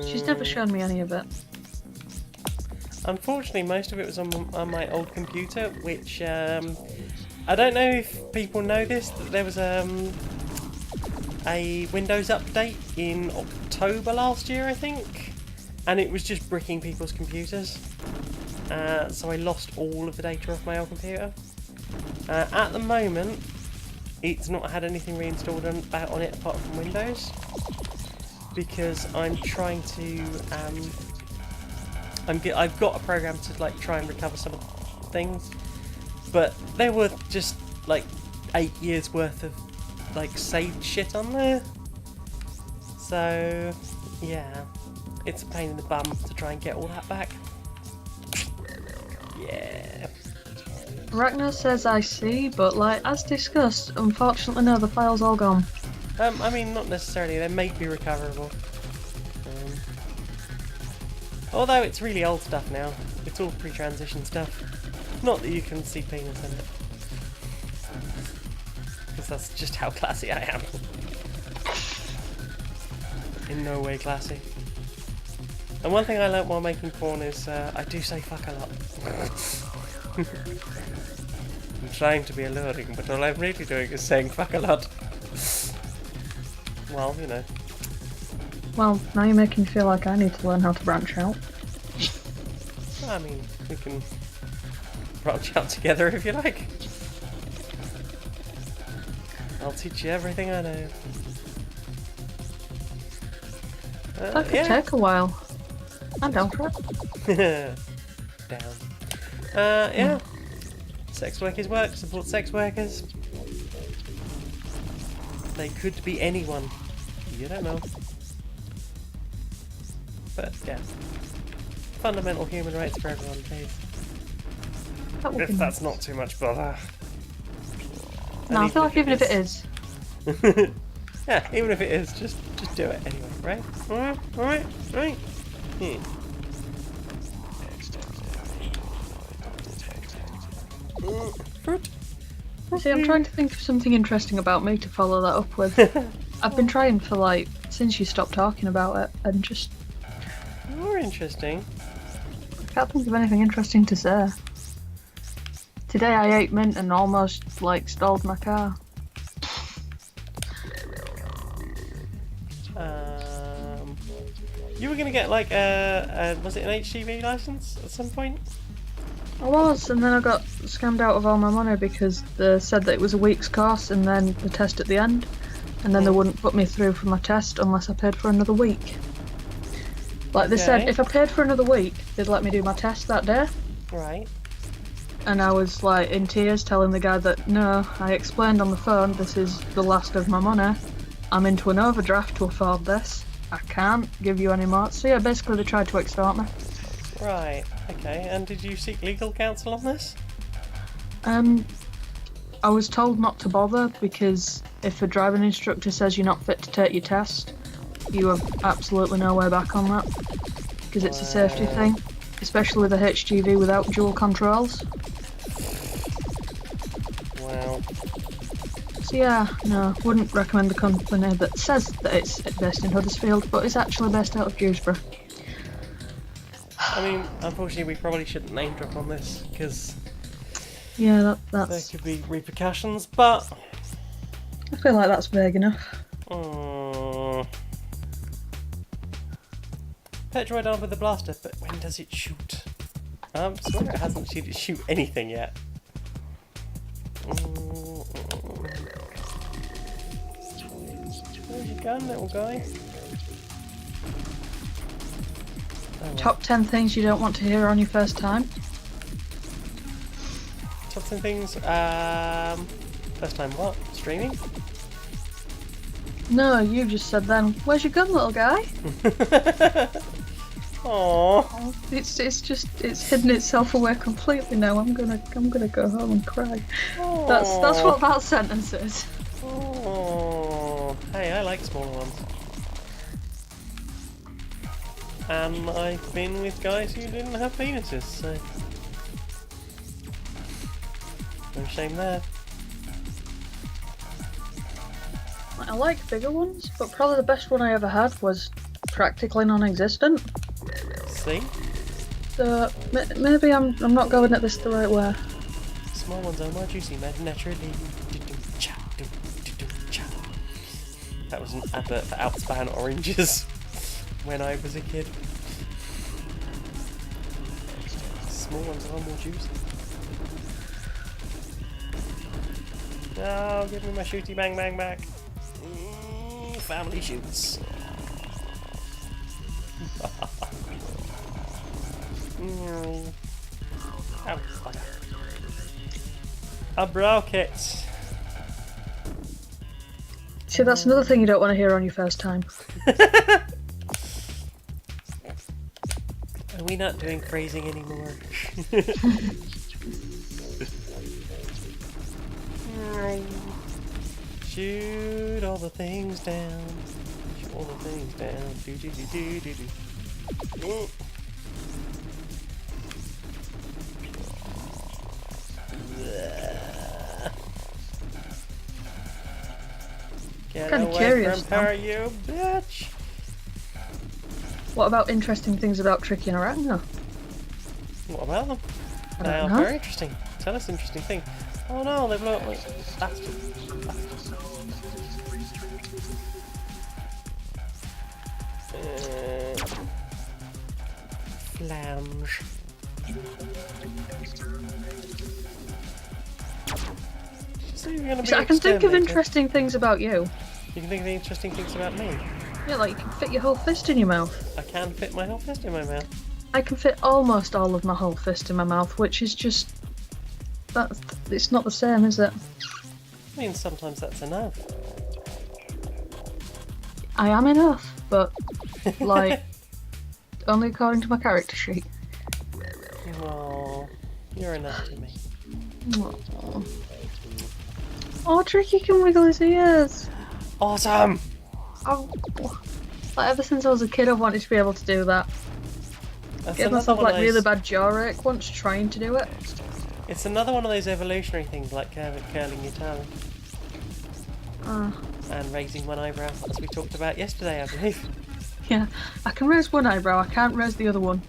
She's never shown me any of it. Unfortunately, most of it was on my old computer, which I don't know if people know this, that there was a Windows update in October last year, I think, and it was just bricking people's computers. So I lost all of the data off my old computer. At the moment, it's not had anything reinstalled on it apart from Windows, because I'm trying to. I've got a program to like try and recover some of the things, but there were just like 8 years worth of like saved shit on there. So yeah, it's a pain in the bum to try and get all that back. Yeah. Ragnar says I see, but like as discussed, unfortunately no, the file's all gone. I mean, not necessarily. They may be recoverable. Although it's really old stuff now. It's all pre-transition stuff. Not that you can see penis in it. Because that's just how classy I am. In no way classy. And one thing I learnt while making porn is I do say fuck a lot. I'm trying to be alluring, but all I'm really doing is saying fuck a lot. Well, you know. Well, now you're making me feel like I need to learn how to branch out. I mean, we can branch out together if you like. I'll teach you everything I know. That could take a while. I'm down for it. Down. Yeah. Sex workers work, support sex workers. They could be anyone. You don't know. But, yeah. Fundamental human rights for everyone, please. That would If be that's nice. not too much bother. No, I feel like even if it is. Yeah, even if it is, just do it anyway, right? Alright. Fruit. You see, I'm trying to think of something interesting about me to follow that up with. I've been trying for like, since you stopped talking about it, and just More interesting. can't think of anything interesting to say. Today I ate mint and almost like stalled my car. You were gonna get like was it an HGV license at some point? I was, and then I got scammed out of all my money because they said that it was a week's course and then the test at the end, and then they wouldn't put me through for my test unless I paid for another week. Like they said, Okay. if I paid for another week, they'd let me do my test that day. Right. And I was like in tears telling the guy that no, I explained on the phone this is the last of my money. I'm into an overdraft to afford this. I can't give you any more. So yeah, basically they tried to extort me. Right. Okay. And did you seek legal counsel on this? I was told not to bother because if a driving instructor says you're not fit to take your test, you have absolutely no way back on that. Because it's a safety thing, especially with a HGV without dual controls. Wow. So yeah, no, wouldn't recommend the company that says that it's based in Huddersfield, but it's actually based out of Dewsbury. I mean, unfortunately, we probably shouldn't name drop on this because Yeah, there that's. could be repercussions. But I feel like that's vague enough. Petroid armed with a blaster, but when does it shoot? I swear it hasn't shoot anything yet. Where's your gun, little guy? Oh, well. Top 10 things you don't want to hear on your first time. Top 10 things. First time what? Streaming? No, you just said then. Where's your gun, little guy? Aww. It's hidden itself away completely now. I'm gonna go home and cry. That's what that sentence is. Oh, hey, I like smaller ones. And I've been with guys who didn't have penises, so no shame there. I like bigger ones, but probably the best one I ever had was practically non-existent. See? So maybe I'm not going at this the right way. Small ones are more juicy, naturally. That was an advert for Outspan Oranges when I was a kid. Small ones are more juicy. No, give me my shooty bang bang back. Family shoots. I broke it. See, that's another thing you don't want to hear on your first time. Are we not doing phrasing anymore? Shoot all the things down. Shoot all the things down. Do do do do do do. Get Kinda away curious from her, you bitch! What about interesting things about Tricky and Arachno? What about them? I They don't are know. very interesting. Tell us interesting thing. Oh no, they blew up like bastards. Flange. So you're gonna be So I can think of exterminated. interesting things about you. You can think of the interesting things about me. Yeah, like you can fit your whole fist in your mouth. I can fit my whole fist in my mouth. I can fit almost all of my whole fist in my mouth, which is just... it's not the same, is it? I mean, sometimes that's enough. I am enough, but, like, only according to my character sheet. Oh, you're enough to me. Aww. Oh, Tricky can wiggle his ears. Awesome! Oh, like, ever since I was a kid, I wanted to be able to do that. That's Gave another myself one of like really those- bad jaw ache once trying to do it. It's another one of those evolutionary things, like curling your tongue and raising one eyebrow, as we talked about yesterday, I believe. Yeah, I can raise one eyebrow, I can't raise the other one.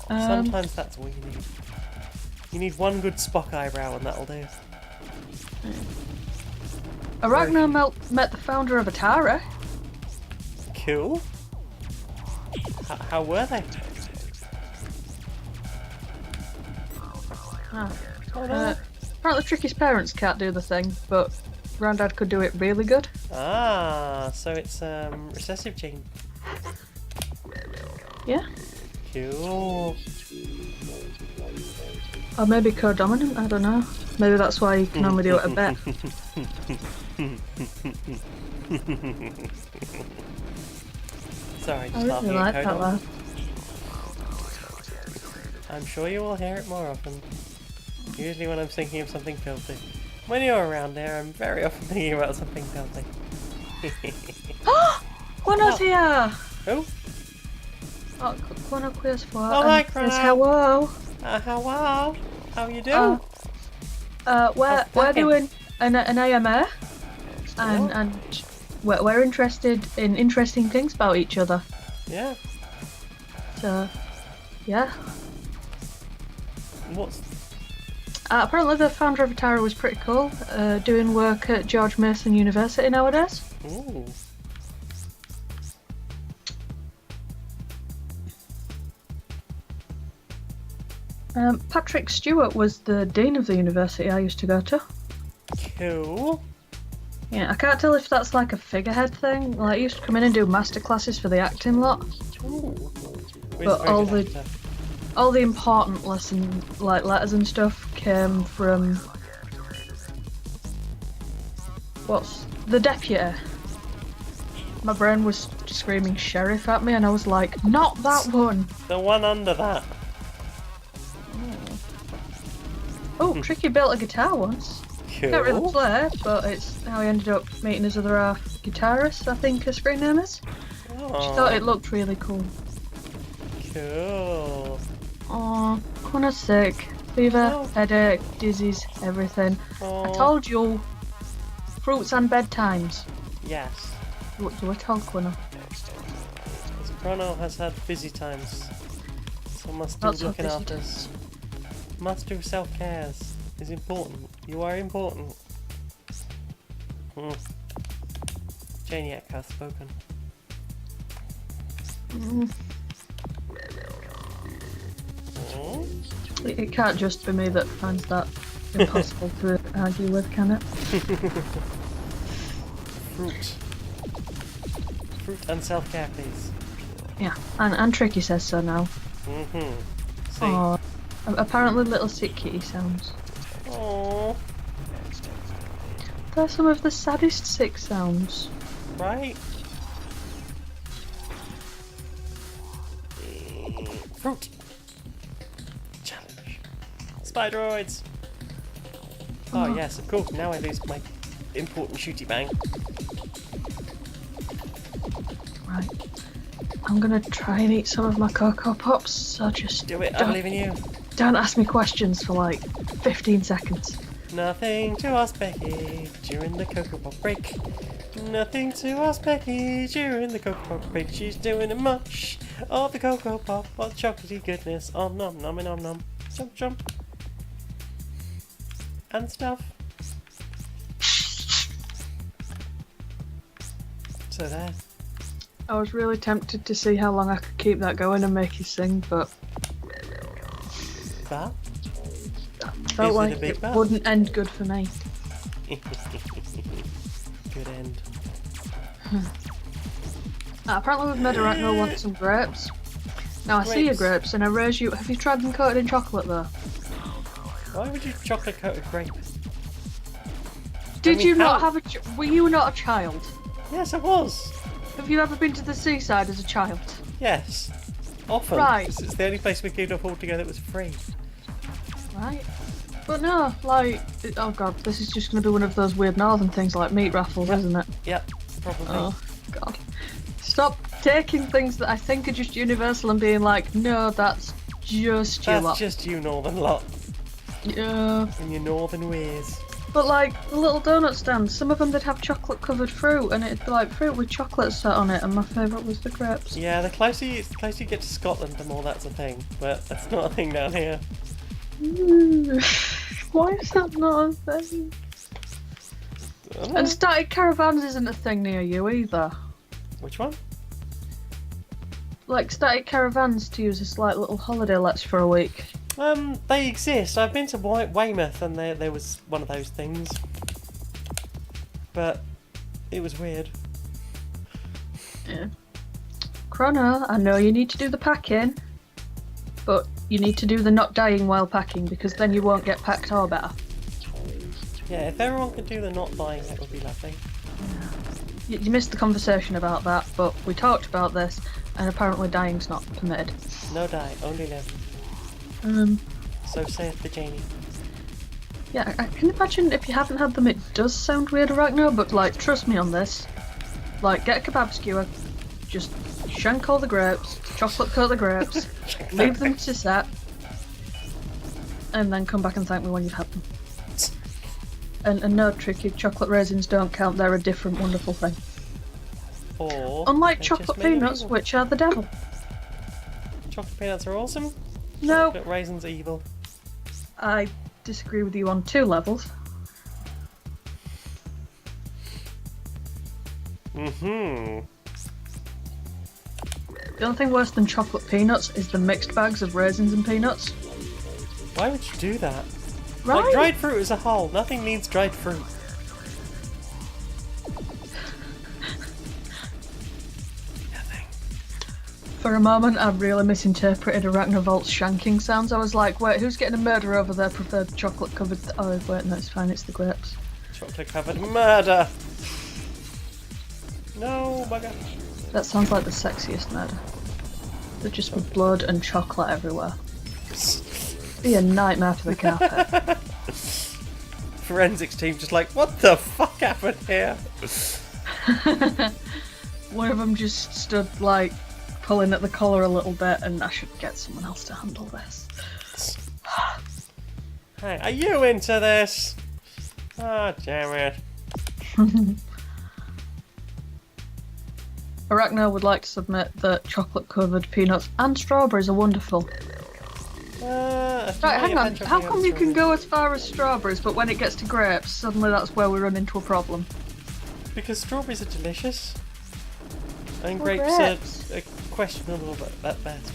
Sometimes that's all you need. You need one good Spock eyebrow, and that'll do. Arachno met the founder of Atari. Cool. How were they? Ah. Oh no. Apparently Tricky's parents can't do the thing, but Grandad could do it really good. Ah, so it's recessive gene. Yeah. Cool. Or maybe co-dominant, I don't know. Maybe that's why you can only do it a bit. Sorry, I just laughing really like at that Kodon. laugh. I'm sure you will hear it more often. Usually when I'm thinking of something filthy. When you're around here, I'm very often thinking about something filthy. Quino's here! Who? Oh, Quino queers for Oh, hi, and says Quino. hello. Hello. How you doing? We're fine. doing an AMA, and we're interested in interesting things about each other. Yeah. So, yeah. What's... Apparently the founder of Atari was pretty cool, doing work at George Mason University nowadays. Ooh. Patrick Stewart was the dean of the university I used to go to. Cool. Yeah, I can't tell if that's like a figurehead thing. Like, he used to come in and do masterclasses for the acting lot. Ooh. But all the important like letters and stuff, came from what's the deputy. My brain was screaming sheriff at me, and I was like, not that one. The one under that. Oh, Tricky built a guitar once. Can't really Cool. play, but it's how he ended up meeting his other half guitarist, I think her screen name is. She thought it looked really cool. Cool. Aw, Connor's sick. Fever, Oh. headache, dizzies, everything. I Aw. told you. Fruits and bedtimes. Yes. You were told, Quinner. Chrono has had busy times. So must do Lots of looking busy after us. Must do self-cares. Is important. You are important. Janiac hath spoken. Mm. Hmm? It can't just be me that finds that impossible to argue with, can it? Fruit. Fruit and self-care, please. Yeah, and Tricky says so now. See? Aw, apparently little sick kitty sounds. Aww. They're some of the saddest sick sounds. Right? Fruit. Challenge. Spideroids. Oh yes, of course. Now I lose my important shooty bang. Right. I'm gonna try and eat some of my Cocoa Pops, so just Do it. I believe in you. don't ask me questions for like 15 seconds. Nothing to ask Becky during the Cocoa Pop break. Nothing to ask Becky during the Cocoa Pop break. She's doing a much of the Cocoa Pop, what chocolatey goodness. Om nom nom nom nom. Jump jump. And stuff. So there. I was really tempted to see how long I could keep that going and make you sing, but But? felt Is it like a big it but? wouldn't end good for me. Good end. Apparently we've made Arachno want some grapes. Now I see your grapes and I raise you. Have you tried them coated in chocolate though? Why would you chocolate coated grape? Did mean, you not how- have were you not a child? Yes, I was. Have you ever been to the seaside as a child? Yes. Often. Right. 'Cause it's the only place we could afford to go that was free. Right. But no, like, oh god, this is just going to be one of those weird northern things like meat raffles, Yep. isn't it? Yep, probably. Oh god. Stop taking things that I think are just universal and being like, no, that's just you That's lot. just you northern lot. Yeah. In your northern ways. But like, the little donut stands, some of them they'd have chocolate covered fruit and it'd be like fruit with chocolate set on it, and my favourite was the grapes. Yeah, the closer you get to Scotland, the more that's a thing. But that's not a thing down here. Why is that not a thing? And static caravans isn't a thing near you either. Which one? Like static caravans to use as like little holiday lets for a week. They exist. I've been to Weymouth and there was one of those things. But it was weird. Yeah. Chrono, I know you need to do the packing, but you need to do the not dying while packing because then you won't get packed or better. Yeah, if everyone could do the not dying, that would be lovely. You missed the conversation about that, but we talked about this, and apparently dying's not permitted. No die, only live. So saith the genie. Yeah, I can imagine if you haven't had them, it does sound weird, Arachno, but like, trust me on this. Like, get a kebab skewer, just shank all the grapes, chocolate coat the grapes, leave them to set, and then come back and thank me when you've had them. And no tricky, chocolate raisins don't count, they're a different wonderful thing. Or Unlike they're chocolate just made of peanuts, evil. which are the devil. Chocolate peanuts are awesome. No, Chocolate raisins are evil. I disagree with you on 2 levels. Mm-hmm. The only thing worse than chocolate peanuts is the mixed bags of raisins and peanuts. Why would you do that? Right? Like, dried fruit as a whole. Nothing needs dried fruit. Nothing. For a moment, I really misinterpreted Arachnovolt's shanking sounds. I was like, wait, who's getting a murder over their preferred chocolate covered... Oh, wait, no, it's fine, it's the grapes. Chocolate covered murder. No, bugger. That sounds like the sexiest murder. They're just with blood and chocolate everywhere. Be a nightmare for the carpet. Forensics team just like, what the fuck happened here? One of them just stood, like, pulling at the collar a little bit, and I should get someone else to handle this. Hey, are you into this? Ah, damn it. Arachno would like to submit that chocolate-covered peanuts and strawberries are wonderful. Right, hang on. How come you can go as far as strawberries, but when it gets to grapes, suddenly that's where we run into a problem? Because strawberries are delicious. And Well, grapes are questionable at best.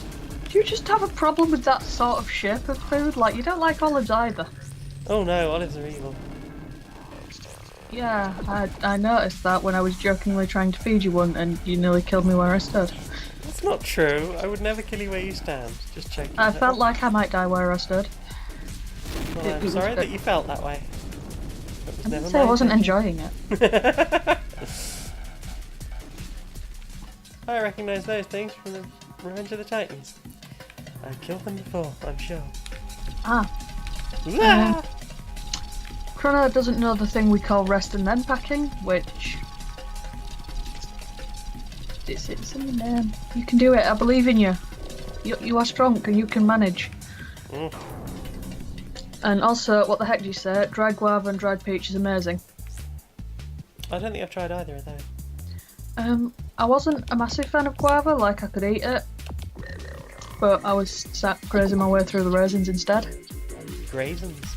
Do you just have a problem with that sort of shape of food? Like, you don't like olives either. Oh no, olives are evil. Yeah, I noticed that when I was jokingly trying to feed you one, and you nearly killed me where I stood. That's not true. I would never kill you where you stand. Just checking. I felt like I might die where I stood. Well, it I'm was sorry good. that you felt that way. That was I never didn't say I my wasn't intention. enjoying it. I recognise those things from the Revenge of the Titans. I've killed them before, I'm sure. Ah. Ah! Chrono doesn't know the thing we call rest and then packing, which... It's in the name. You can do it, I believe in you. You are strong and you can manage. Mm. And also, what the heck do you say? Dried guava and dried peach is amazing. I don't think I've tried either of those. I wasn't a massive fan of guava, like I could eat it. But I was sat grazing my way through the raisins instead. Raisins.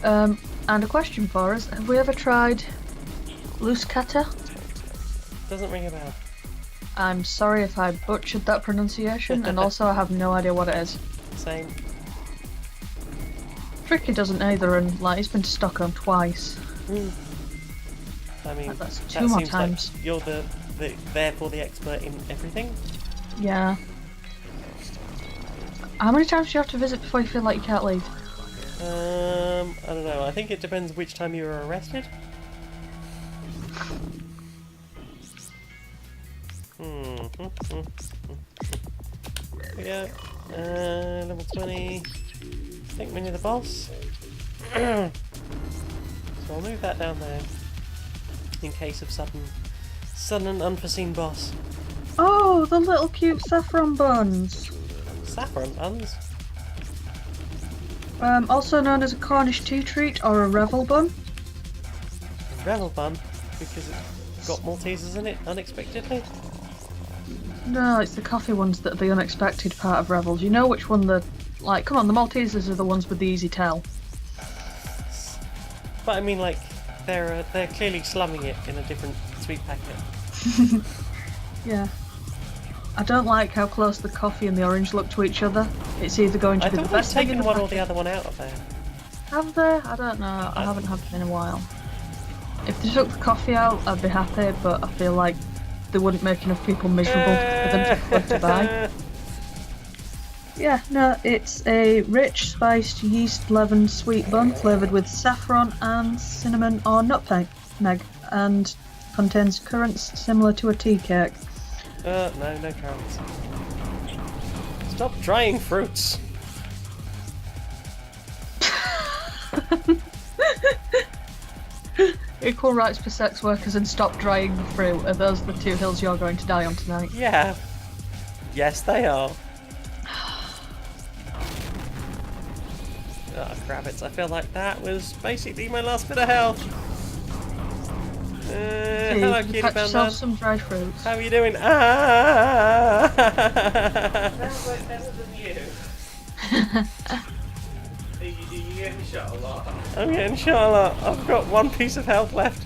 And a question for us, have we ever tried loose kata? Doesn't ring a bell. I'm sorry if I butchered that pronunciation, and also I have no idea what it is. Same. Tricky doesn't either, and like he's been to Stockholm twice. I mean, Like, that's that two more seems times. like you're therefore the expert in everything. Yeah. How many times do you have to visit before you feel like you can't leave? I don't know. I think it depends which time you were arrested. Yeah. Level 20. I think we're near the boss. So I'll move that down there in case of sudden and unforeseen boss. Oh, the little cute saffron buns. Saffron buns. Also known as a Cornish tea treat or a revel bun. Revel bun because it's got Maltesers in it unexpectedly. No, it's the coffee ones that are the unexpected part of revels. You know which one the like? Come on, the Maltesers are the ones with the easy tell. But I mean, like they're clearly slumming it in a different sweet packet. Yeah. I don't like how close the coffee and the orange look to each other. It's either going to I be the thought they've best thing in taken the one or the packet. other one out of there. Have they? I don't know. I haven't had them in a while. If they took the coffee out, I'd be happy, but I feel like they wouldn't make enough people miserable for them to afford to buy. Yeah, no, it's a rich, spiced, yeast-leavened sweet bun flavoured with saffron and cinnamon or nutmeg, and contains currants similar to a tea cake. No currants. Stop drying fruits. Equal rights for sex workers and stop drying the fruit. Are those the two hills you're going to die on tonight? Yeah. Yes, they are. Oh, crabbits. I feel like that was basically my last bit of health. Hello, you cutie patch bun yourself man. some dry fruits. How are you doing? Ah! Sounds like better than you. Are you getting shot a lot? I'm getting shot a lot. I've got one piece of health left.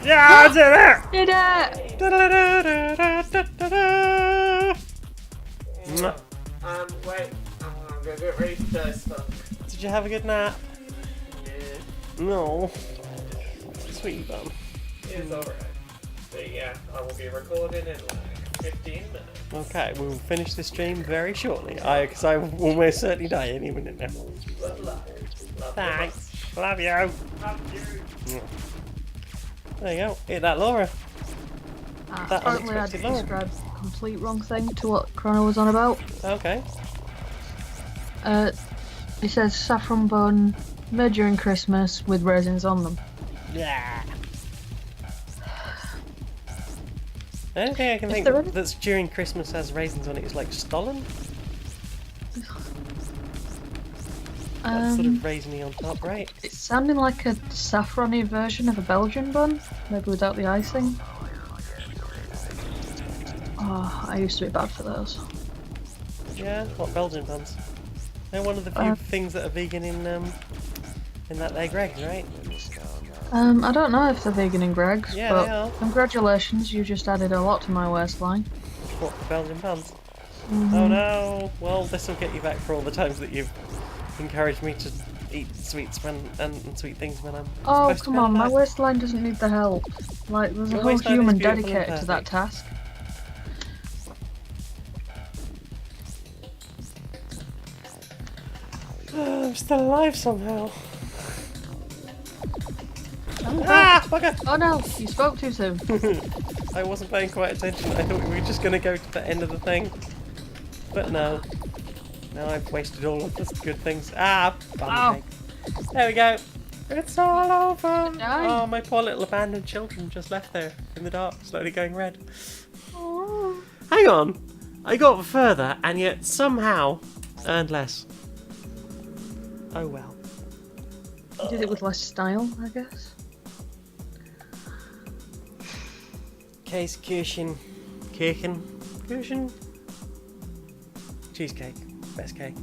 Yeah, I did it! Did it! Wait, I'm gonna get ready to die stuck. Did you have a good nap? Yeah. No. Sweet bum. It's alright. But yeah, I will be recording in like 15 minutes. Okay, we'll finish the stream very shortly. Because I will almost certainly die any minute now. Love Thanks. Love you. Love you. There you go. Hit that Laura. That Apparently I unexpected Laura. described the complete wrong thing to what Chrono was on about. Okay. It says saffron bun made during Christmas with raisins on them. Yeah. The only thing I can think that's during Christmas has raisins on it is like Stollen. That's sort of raisiny on top, right? It's sounding like a saffrony version of a Belgian bun, maybe without the icing. Oh, I used to be bad for those. Yeah, what Belgian buns? They're one of the few things that are vegan in that egg eggs, right? I don't know if they're vegan in Greg's, Yeah, but they are. congratulations, you just added a lot to my waistline. What, the Belgian buns? Oh no! Well, this will get you back for all the times that you've encouraged me to eat sweets and sweet things when I'm Oh, supposed to come on, my penalise. waistline doesn't need the help. Like, there's a Your whole waistline is human beautiful and dedicated to that perfect. task. I'm still alive somehow. Ah, bugger! Oh no, you spoke too soon. I wasn't paying quite attention. I thought we were just going to go to the end of the thing. But no. Now I've wasted all of the good things. Ah, bum. There we go. It's all over. Die. Oh, my poor little abandoned children just left there in the dark, slowly going red. Oh. Hang on. I got further and yet somehow earned less. Oh well. You did it with less style, I guess. Käsekirschen. Kirschen? Cheesecake. Best cake.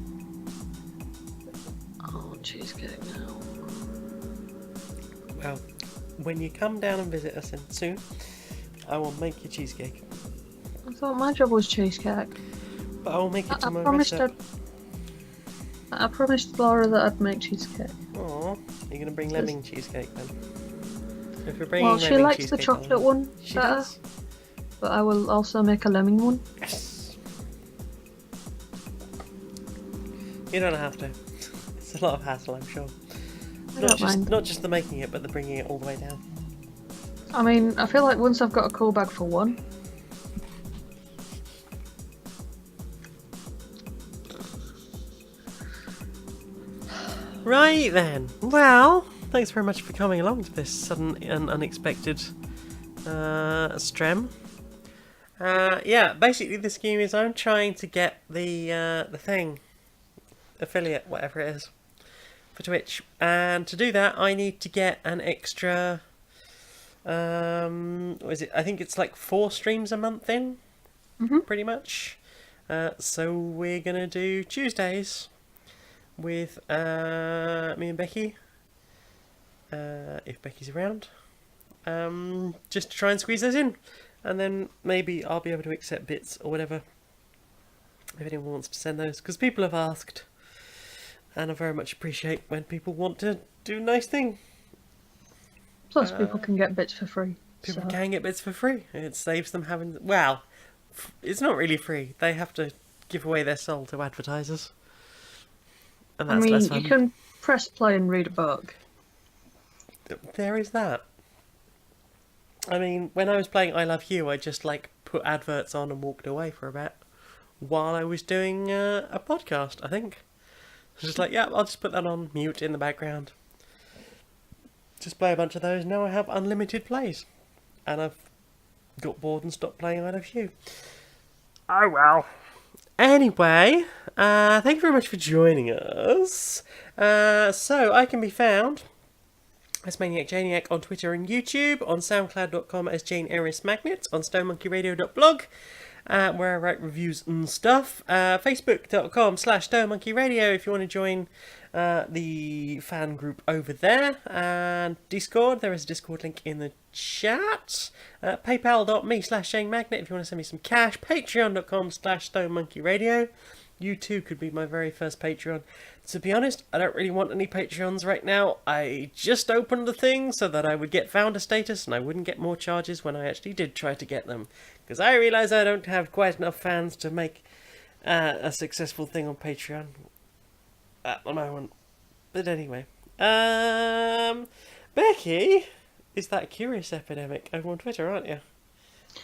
Oh, cheesecake now. Well, when you come down and visit us soon, I will make you cheesecake. I thought my job was cheesecake. But I will make it to I my promised recipe. I promised Laura that I'd make cheesecake. Aw, you're going to bring lemon cheesecake then? If you're bringing Well, she lemon likes the cheesecake, chocolate one She better, does? but I will also make a lemon one. Yes! You don't have to. It's a lot of hassle, I'm sure. I don't mind. Not just the making it, but the bringing it all the way down. I mean, I feel like once I've got a cool bag for one. Right then. Well, thanks very much for coming along to this sudden and unexpected stream. Yeah, basically the scheme is I'm trying to get the thing, affiliate, whatever it is, for Twitch, and to do that I need to get an extra. What is it? I think it's like 4 streams a month in, pretty much. So we're gonna do Tuesdays with me and Becky, if Becky's around, just to try and squeeze those in, and then maybe I'll be able to accept bits or whatever if anyone wants to send those, because people have asked, and I very much appreciate when people want to do a nice thing. Plus, people can get bits for free. People so. can get bits for free. It saves them having... Well, it's not really free. They have to give away their soul to advertisers. And that's less fun. You can press play and read a book. There is that. I mean, when I was playing I Love You, I just, like, put adverts on and walked away for a bit while I was doing a podcast, I think. I was just like, yeah, I'll just put that on mute in the background. Just play a bunch of those. Now I have unlimited plays. And I've got bored and stopped playing I Love You. Oh well. Anyway, thank you very much for joining us. So I can be found as Maniac Janiac on Twitter and YouTube, on SoundCloud.com as Jane Eris Magnet, on StoneMonkeyRadio.blog, where I write reviews and stuff. Facebook.com/StoneMonkeyRadio if you want to join the fan group over there. And Discord, there is a Discord link in the chat. PayPal.me/ShaneMagnet if you want to send me some cash. Patreon.com/StoneMonkeyRadio. You too could be my very first Patreon. To be honest, I don't really want any Patreons right now. I just opened the thing so that I would get founder status and I wouldn't get more charges when I actually did try to get them. Because I realise I don't have quite enough fans to make a successful thing on Patreon at the moment. But anyway. Becky, is that Curious Epidemic over on Twitter, aren't you?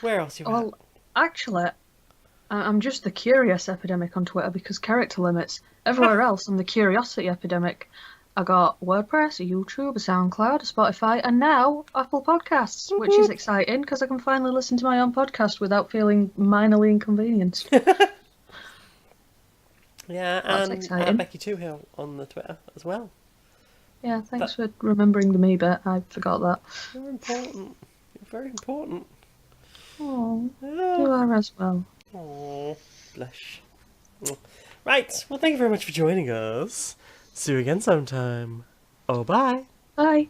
Where else you at? Well, actually, I'm just the Curious Epidemic on Twitter because character limits. Everywhere else, I'm the Curiosity Epidemic. I got WordPress, a YouTube, a SoundCloud, a Spotify, and now Apple Podcasts, which is exciting because I can finally listen to my own podcast without feeling minorly inconvenienced. Yeah, That's and Becky Twohill on the Twitter as well. Yeah, thanks for remembering the me bit. I forgot that. You're important. You're very important. Oh, you are as well. Oh, blush. Right, well, thank you very much for joining us. See you again sometime. Oh, bye. Bye.